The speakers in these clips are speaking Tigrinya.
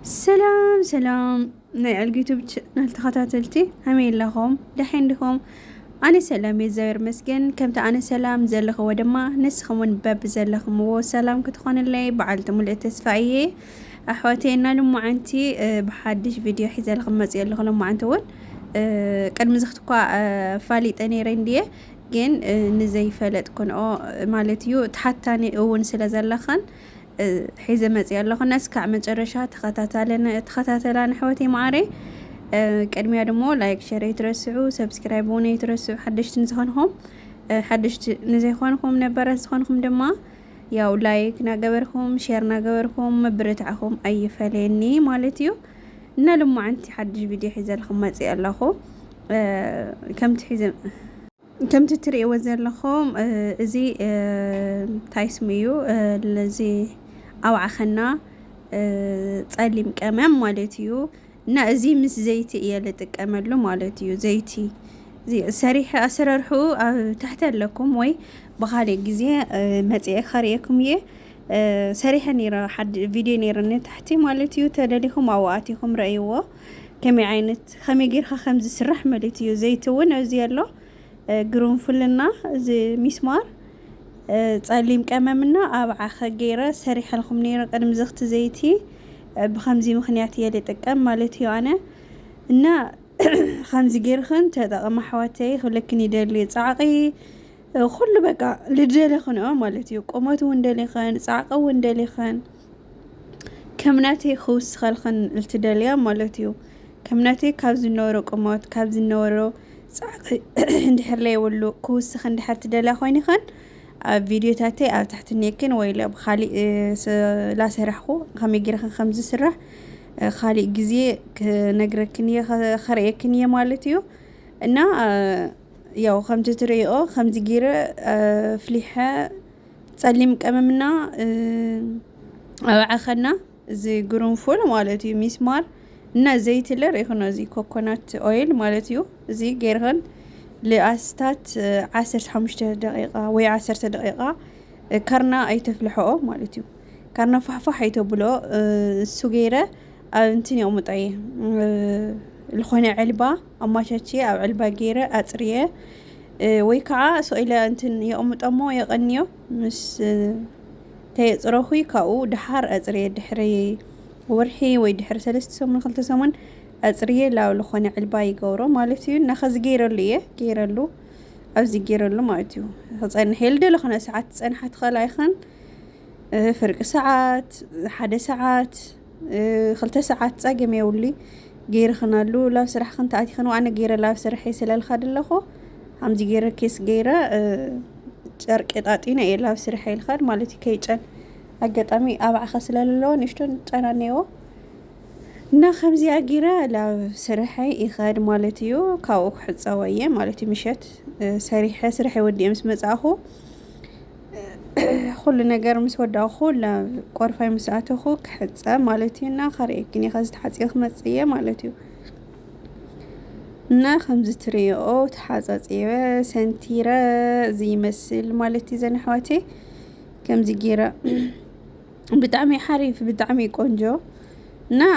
سلام سلام اليوتيوب شانل تخاتاتلتي همين لهم دحين لهم أنا سلام يزاير مسكن كم أنا سلام زلخ ودما نسخمون باب زلخ مو سلام كتخون اللي بعلتم اللي تسفعيه أحواتينا لما عنتي بحدش فيديو حيزة الغمز يلغ لما عنتون قد مزختكوا فالي تاني رينديه جن نزي فلت كون مالتيو تحتاني اون سلا زلخن حيزة مزي الله الناس كعمل جرشة تخاتلنا حواتي معري قدمي دمو لايك شير يترسعوا سبسكرايبون يترسعوا حدش تنزخونهم حدش نزيخونهم نبرزخونهم دما ياو لايك ناقبرهم شير ناقبرهم مبرتعهم اي فليني مالتيو نالمو عنتي حدش فيديو حيزة لكم مزي الله كم تتري وزن لكم ازي تايسميو الذي او عخنا تصليم كمام مالتيو نا ازي مس زيتي يلا تكملوا مالتيو زيتي زي سريحه اسررحو تحت لكم وي بخالي غزي مصي خريكم يه سريحه نيره حد فيديو نيرني تحتي مالتيو تدليكم اواتيكم رايو كمي عينت خمي غير خمز سرح مالتيو زيتون ازي يالله قرنفلنا زي مسمار تصليم كمامنا ابع خغيره سريح لكم نيره قدم زخت زيتي بخمزي مخنياتي اللي تقام مالتي انا ان خمز غيرخن تطقم حواتي خلكني دلي صعقي كل بقى لجلي خنو مالتي قومت وندلي خان صعقه وندلي خان كمناتي خوس خلخن التدليا مالتي كمناتي كابز نورو قومت كابز نورو صعقي اندحر لي ولو كوس خن دحر تدلا خويني خن فيديو تاتي او تحت نيكن ويلا بخالي لا سرحو خمي غير خمس سرح خالي غزي نغركني خريكني مالتيو انا ياو خمس تريو خمس غير فليحه تصليم قممنا عخنا زي قرنفل مالتيو مسمار እና ዘይት ለር ይሆነ እዚ ኮኮናት ኦይል ማለትዩ እዚ ገይርህን ለአስታት 15 ደቂቃ ወይ 10 ደቂቃ ከርና አይተፍልحኦ ማለትዩ ከርና ፈحفح አይተብሎ እሱ ገይረ እንትን ያውጣይ ለኾነ ዕልባ አማቻቺ ኣብ ዕልባ ገይረ አጽሪየ ወይ ከዓ ሶኢለ እንትን ያውጣሞ ያቀንዮ ምስ ተይጽረኹ ካኡ ድሓር አጽሪየ ድሕሪ ورحي ويدحر 3 سمن 2 سمن اصريه لاو لخونه علبا يغورو مالتي نخز غيرلو ابزي غيرلو مالتي صن هيلد لخونه ساعات صنحت خلايخن فرق ساعات 1 ساعات 2 ساعات صاقم يولي غير خنالو لا سرح خن تاتي خن وانا غير لا سرحي سلال خدلخو همزي غير كيس غيره ጨርቅ ጣጢና የላ ስርሐ ይልኻድ ማለት ከይጨን አጋጣሚ አብዓ خسلالو نشتون ጫናኔው እና خمزي አጊራ ላ ስርሐ ይኻድ ማለትዩ ካው ሕጻወየ ማለት ምሸት ስርሐ ወዲ ምስ መጻኹ ሁሉ ነገር ምስ ወዳኹ ላ ቆርፋይ መስአተኹ ከሕጻ ማለትዩና خريكني خزت حصيخ መጽየ ማለትዩ እና خمزي ትሪኦ ተሐጻጽየ ሰንቲረ ዝይመስል ማለት ይዘንሐዋቴ ከምዚ ጊራ بطعمي حريف بطعمي قنجو نا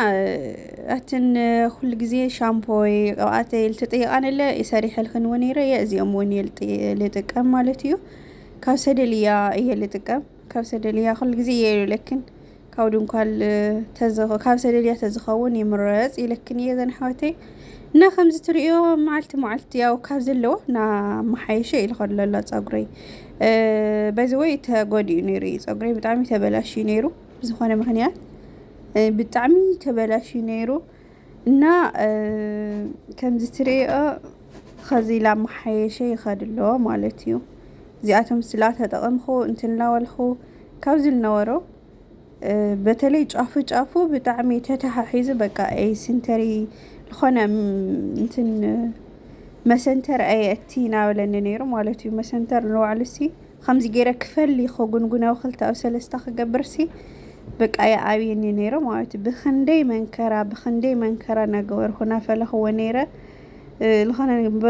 اتن كل غزي شامبوي اواتي التطيق انا لا يسريح الخن ونيره يازيم وني لتقم مالتيو كاوسدليا هي لتقم كاوسدليا كل غزي لكن كاودن قال تزخو كاوسدليا تزخون يمرص يلكن يزن حوتي نا خمس تريو معلت ياو كازلو نا محايشه يلخلل صغري بزوي تغودي نيري صغري بطعمي تبلاشي نيرو بزخونه مخنيات بطعمي تبلاشي نيرو እና ከምዚ ትሪኦ خزيلا محايشه يخدلو مالتيو زياتم سلا ተጠቀምኹ እንትንላወልኹ ካብዚ ልነበሮ በተለይ ጫፉ በጣም ተተሐሒዝ በቃ አይ ሰንተሪ ለኾነ እንትን መሰንተር አይቲና ወለነ ነይሩ ማለትዩ መሰንተር ነው አለሲ خمس ገይረ ክፈል ይኸጉንጉናው خلታ او ሰለስተ ከገብርሲ በቃ ያአብየኒ ነይሩ ማለት በخندይ መንከራ ነገር ሆና ፈለኸ ወነይረ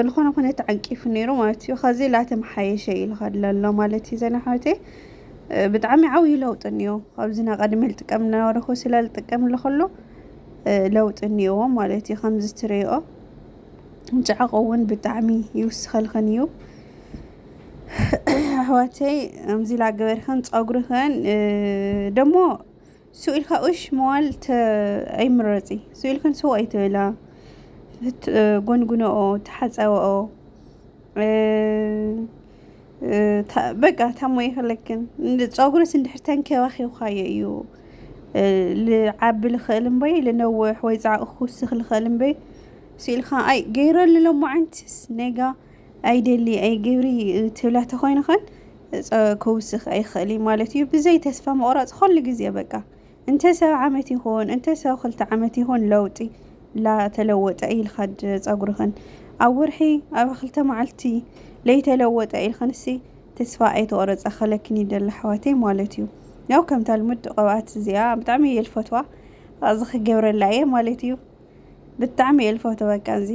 ለኾነ ኮነት አንቂፍ ነይሩ ማለት خزي لا ተመሐየሸ ይልኸደለ ማለት ይዘናሐቴ بطعمي عوي لوط انيو خبزنا قدم التقمنا ورخو سلال تقم لخلو لوط እንይዎ ማለት እዩ ከምዚ ትሪኦ ጭዕቆ እውን ብጣዕሚ ይውስኸልከን እዩ ኣሕዋተይ እምዚ ላገበርክን ፀጉርክን ደሞ ስኡልካ እሽ መዋል ኣይምረፂ ስኡልክን ስው ኣይትብላ ጎንጉንኦ ተሓፀብኦ በቃ ታሞ ይኽለክን ፀጉርስ እንድሕር ተንከባኺብካዮ እዩ ልዓቢ ልኽእል እምበይ ልነውሕ ወይ ፃዕቕ ክውስኽ ልኽእል እምበይ ስኢልካ ኣይ ገይረሉ ሎማዓንትስ ነጋ ኣይደሊ ኣይ ገብሪ ትብላ ተኾይንኸን ክውስኽ ኣይኽእል ማለት እዩ ብዘይ ተስፋ መቑራፅ ኩሉ ግዜ በቃ እንተ 7 ዓመት ይኹን እንተ 2 ዓመት ይኹን ለውጢ ላ ተለወጠ ኢልካ ፀጉርኽን ኣብ ወርሒ ኣብ 2 መዓልቲ ለይተለወጠ ኢልክንሲ ተስፋ ኣይተቆረፀ ከለክን ይደሊ ኣሕዋተይ ማለት እዩ ያው ከምታ ልሙድ ቅብኣት እዚኣ ብጣዕሚ እየ ልፈትዋ እዚ ክገብረላ እየ ማለት እዩ ብጣዕሚ እየ ልፈትዋ በቃ እዚ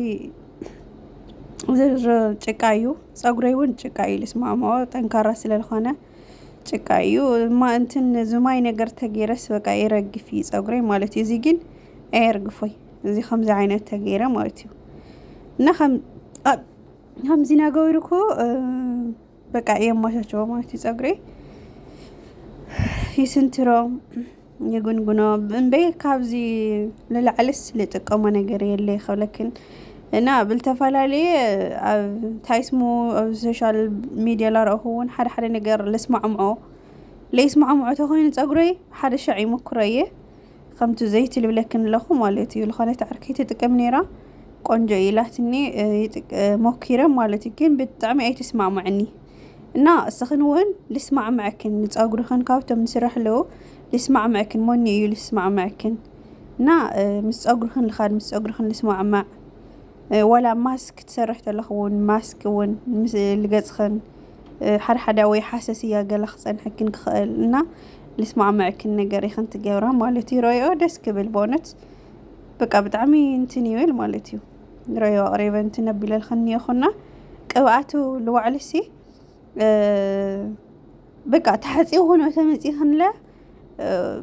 ጭቃ እዩ ፀጉረይ እውን ጭቃ እዩ ልስማዕምዖ ጠንካራ ስለልኾነ ጭቃ እዩ እንትን ዝማይ ነገር ተገይረስ በቃ ይረግፍ እዩ ፀጉረይ ማለት እዩ እዚ ግን ኣየርግፎይ እዚ ከምዚ ዓይነት ተገይረ ማለት እዩ እና ከምዚ ናገበርኩ በቃ የማሻሸዎ ማለት እዩ ፀጉረይ ይስንትሮ የጉንጉኖ እምበይ ካብዚ ልላዕልስ ልጥቀሞ ነገር የለ ይኽብለክን እና ብልተፈላለየ ኣብ ታይስሙ ኣብ ሶሻል ሚድያ ላረኣኹ እውን ሓደ ነገር ልስማዕምዖ ለይስማዕምዖ ተኾይኑ ፀጉረይ ሓደ ሻዕ ይሞክሮ እየ ከምቲ ዘይቲ ልብለክን ኣለኹ ማለት እዩ ዝኾነት ዓርኪ ትጥቀም ነይራ ቆንጆ ኢላትኒ ሞኪረ ማለት እዩ ግን ብጣዕሚ ኣይትስማዕምዐኒ እና እስኽን እውን ልስማዕምዐክን ንፀጉርኽን ካብቶም ንስራሕ ኣለዉ ልስማዕምዐክን ሞኒ እዩ ልስማዕምዐክን እና ምስ ፀጉርኽን ልኻድ ምስ ፀጉርኽን ልስማዕማዕ ወላ ማስክ ትሰርሕ ተለኹ እውን ማስክ እውን ምስ ልገፅኽን ሓደ ወይ ሓሰስያ ገላ ክፀንሐክን ክኽእል እና ልስማዕምዐክን ነገር ኢኽን ትገብራ ማለት እዩ ረአዮ ደስ ክብል በእውነት በቃ ብጣዕሚ እንትን ይብል ማለት እዩ ረአዮ ኣቕሪበ እንትን ኣቢለልክን እኒአኹና ቅብኣቱ ልዋዕልሲ በቃ ተሓፂቡ ኾኖ ተመፂኽንለ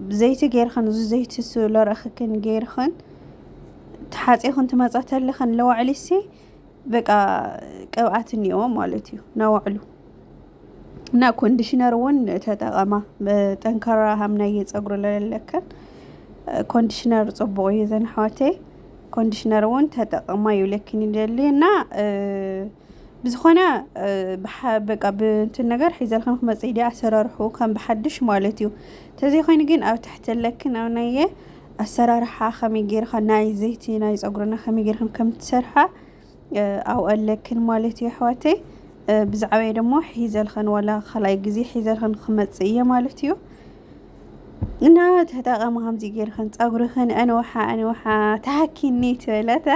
ብዘይቲ ገይርኽን እዚ ዘይቲ ለረኽክን ገይርኽን ተሓፂኽን ትመፃተለኽን ለዋዕልሲ በቃ ቅብኣት እኒአዎ ማለት እዩ ናዋዕሉ እና ኮንዲሽነር እውን ተጠቐማ ጠንካራ ሃምናየ ፀጉሪ ለለከን ኮንዲሽነር ፅቡቅ እዩ ዘን ኣሕዋተይ ኮንዲሽነር እውን ተጠቐማ ይብለክን ይደሊ እና ብዝኾነ በቃ ብእንትን ነገር ሒዘልክን ክመፅእ ዲኣ ኣሰራርሑ ከም ብሓድሽ ማለት እዩ ተዘይኮይኑ ግን ኣብ ትሕቲ ለክን ኣብ ናየ ኣሰራርሓ ከመይ ጌርካ ናይ ዘይቲ ናይ ፀጉርና ከመይ ጌርክን ከም ትሰርሓ ኣብኡ ኣለክን ማለት እዩ ኣሕዋተይ ብዛዕባይ ደሞ ሒዘልክን ወላ ካልኣይ ግዜ ሒዘልክን ክመፅእ እየ ማለት እዩ እና ተጠቐማ ከምዚ ጌርክን ፀጉርክን ኣንውሓ ተሃኪኒ ትበለታ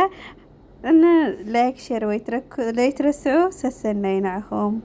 እና ላይክ ሼር ወይ ትረስዑ ሰሰናይ ናዕኹም